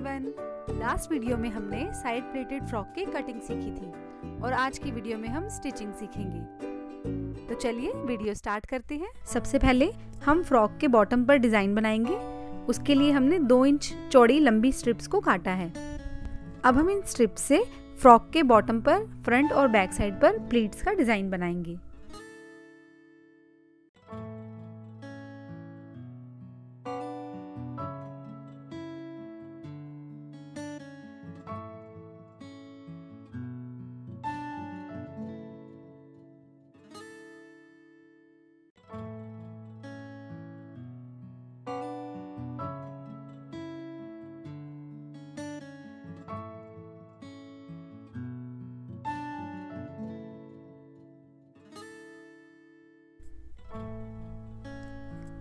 Everyone. Last video में हमने side plated frock की कटिंग सीखी थी और आज की वीडियो में हम स्टिचिंग सीखेंगे। तो चलिए वीडियो स्टार्ट करते हैं। सबसे पहले हम फ्रॉक के बॉटम पर डिज़ाइन बनाएंगे। उसके लिए हमने 2 इंच चौड़ी लंबी स्ट्रिप्स को काटा है। अब हम इन स्ट्रिप्स से फ्रॉक के बॉटम पर फ्रंट और बैक साइड पर प्लीट्स का डिज़ाइन बनाएंगे।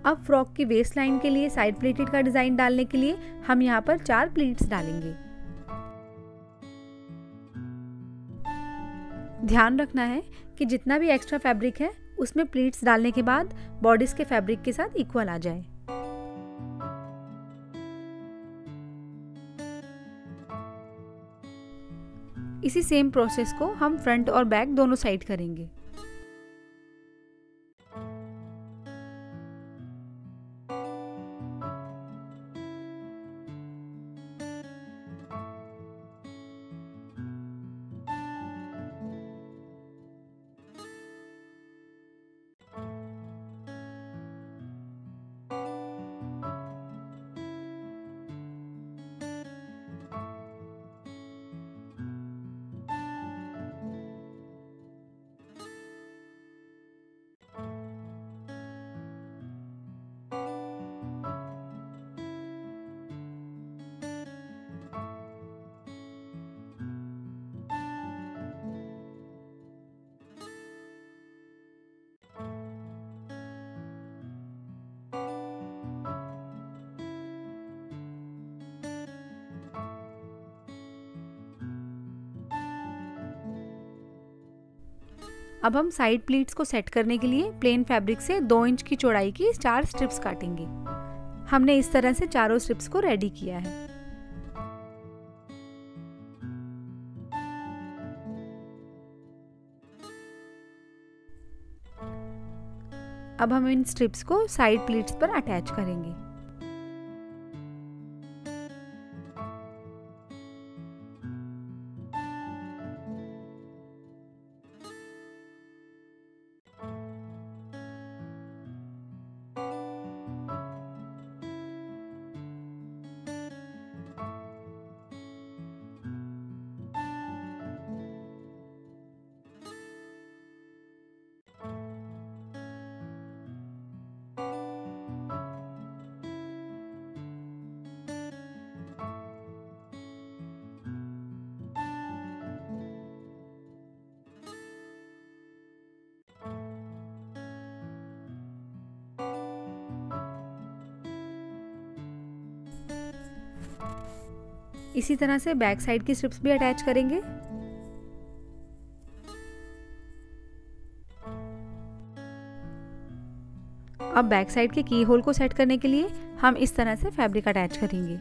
अब फ्रॉक की वेस्ट लाइन के लिए साइड प्लेटेड का डिज़ाइन डालने के लिए हम यहाँ पर 4 प्लीट्स डालेंगे। ध्यान रखना है कि जितना भी एक्स्ट्रा फैब्रिक है उसमें प्लीट्स डालने के बाद बॉडीज के फैब्रिक के साथ इक्वल आ जाए। इसी सेम प्रोसेस को हम फ्रंट और बैक दोनों साइड करेंगे। अब हम साइड प्लीट्स को सेट करने के लिए प्लेन फैब्रिक से 2 इंच की चौड़ाई की 4 स्ट्रिप्स काटेंगे। हमने इस तरह से चारों स्ट्रिप्स को रेडी किया है। अब हम इन स्ट्रिप्स को साइड प्लीट्स पर अटैच करेंगे। इसी तरह से बैक साइड की स्ट्रिप्स भी अटैच करेंगे। अब बैक साइड के की होल को सेट करने के लिए हम इस तरह से फैब्रिक अटैच करेंगे।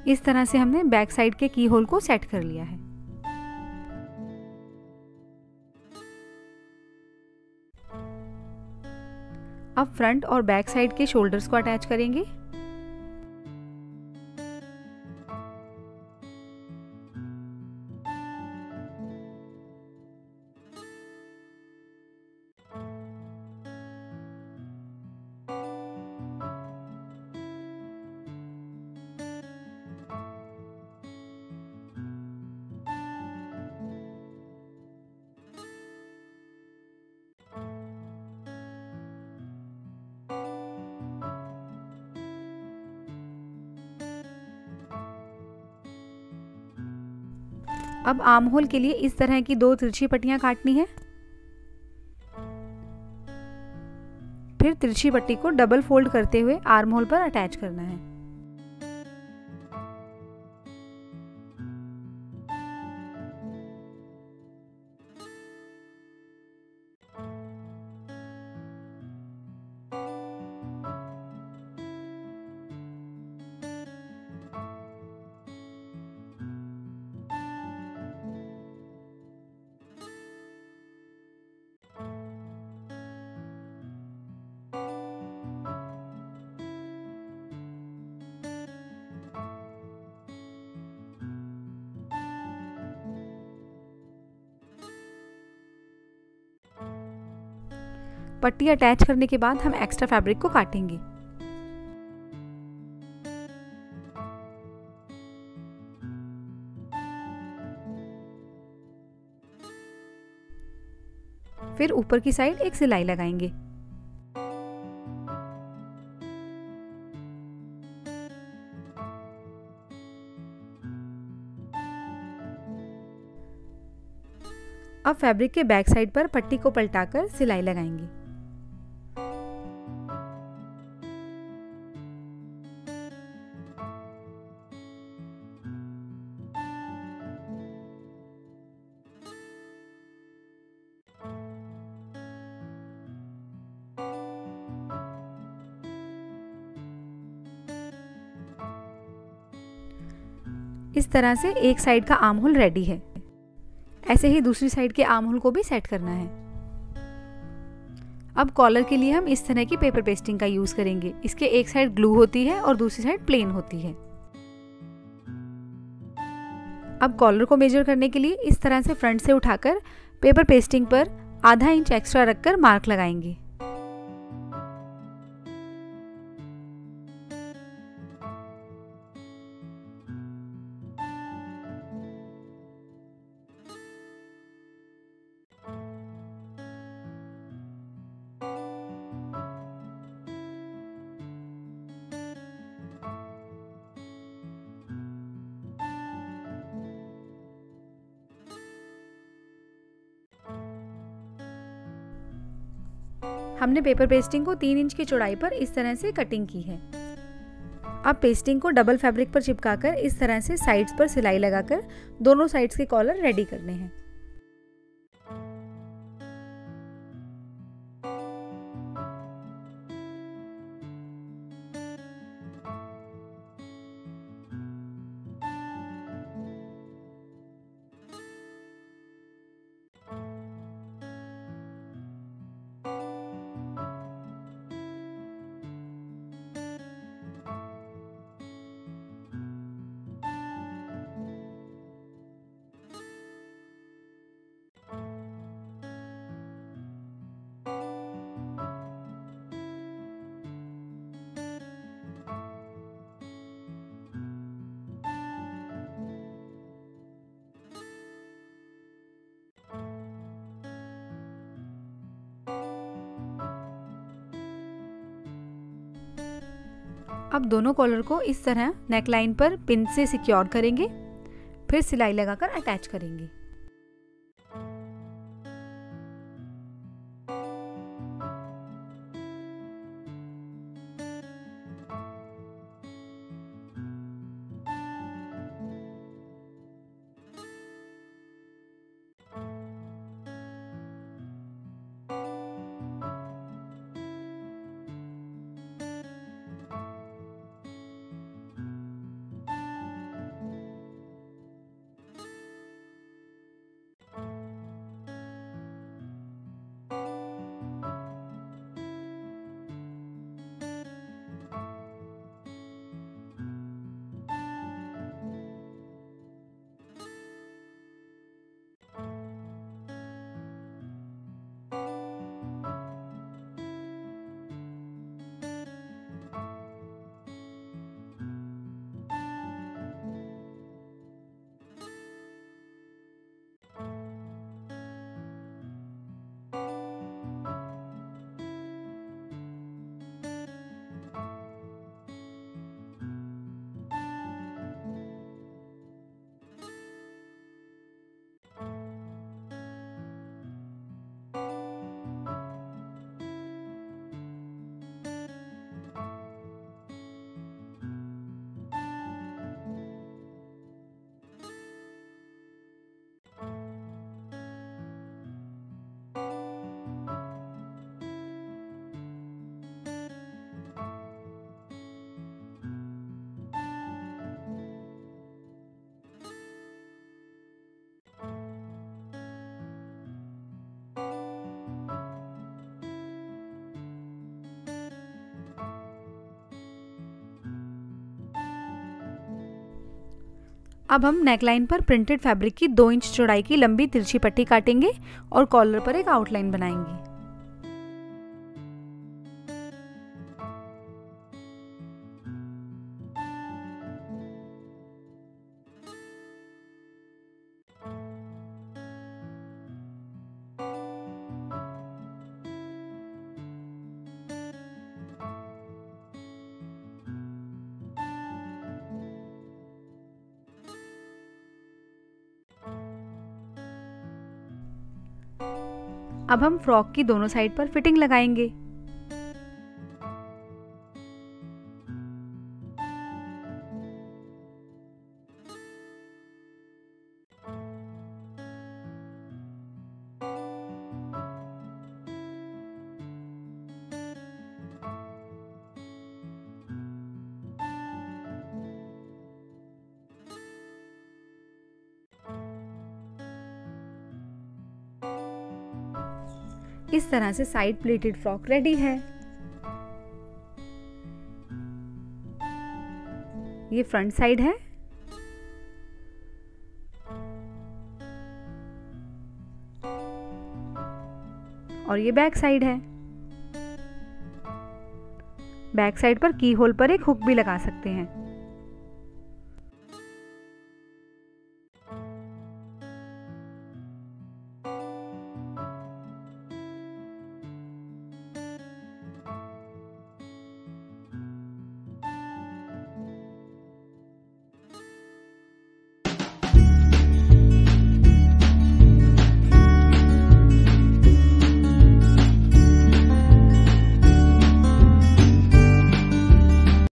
इस तरह से हमने बैक साइड के की होल को सेट कर लिया है। अब फ्रंट और बैक साइड के शोल्डर्स को अटैच करेंगे। अब आर्म होल के लिए इस तरह की 2 तिरछी पट्टियां काटनी है। फिर तिरछी पट्टी को डबल फोल्ड करते हुए आर्म होल पर अटैच करना है। पट्टी अटैच करने के बाद हम एक्स्ट्रा फैब्रिक को काटेंगे। फिर ऊपर की साइड एक सिलाई लगाएंगे। अब फैब्रिक के बैक साइड पर पट्टी को पलटाकर सिलाई लगाएंगे। इस तरह से एक साइड का आर्म होल रेडी है। ऐसे ही दूसरी साइड के आर्म होल को भी सेट करना है। अब कॉलर के लिए हम इस तरह की पेपर पेस्टिंग का यूज करेंगे। इसके एक साइड ग्लू होती है और दूसरी साइड प्लेन होती है। अब कॉलर को मेजर करने के लिए इस तरह से फ्रंट से उठाकर पेपर पेस्टिंग पर आधा इंच एक्स्ट्रा रखकर मार्क लगाएंगे। हमने पेपर पेस्टिंग को 3 इंच की चौड़ाई पर इस तरह से कटिंग की है। अब पेस्टिंग को डबल फैब्रिक पर चिपकाकर इस तरह से साइड्स पर सिलाई लगाकर दोनों साइड्स के कॉलर रेडी करने हैं। अब दोनों कॉलर को इस तरह नेक लाइन पर पिन से सिक्योर करेंगे, फिर सिलाई लगाकर अटैच करेंगे। अब हम नेकलाइन पर प्रिंटेड फैब्रिक की 2 इंच चौड़ाई की लंबी तिरछी पट्टी काटेंगे और कॉलर पर एक आउटलाइन बनाएंगे। अब हम फ्रॉक की दोनों साइड पर फिटिंग लगाएंगे। इस तरह से साइड प्लेटेड फ्रॉक रेडी है। ये फ्रंट साइड है और ये बैक साइड है। बैक साइड पर की होल पर एक हुक भी लगा सकते हैं।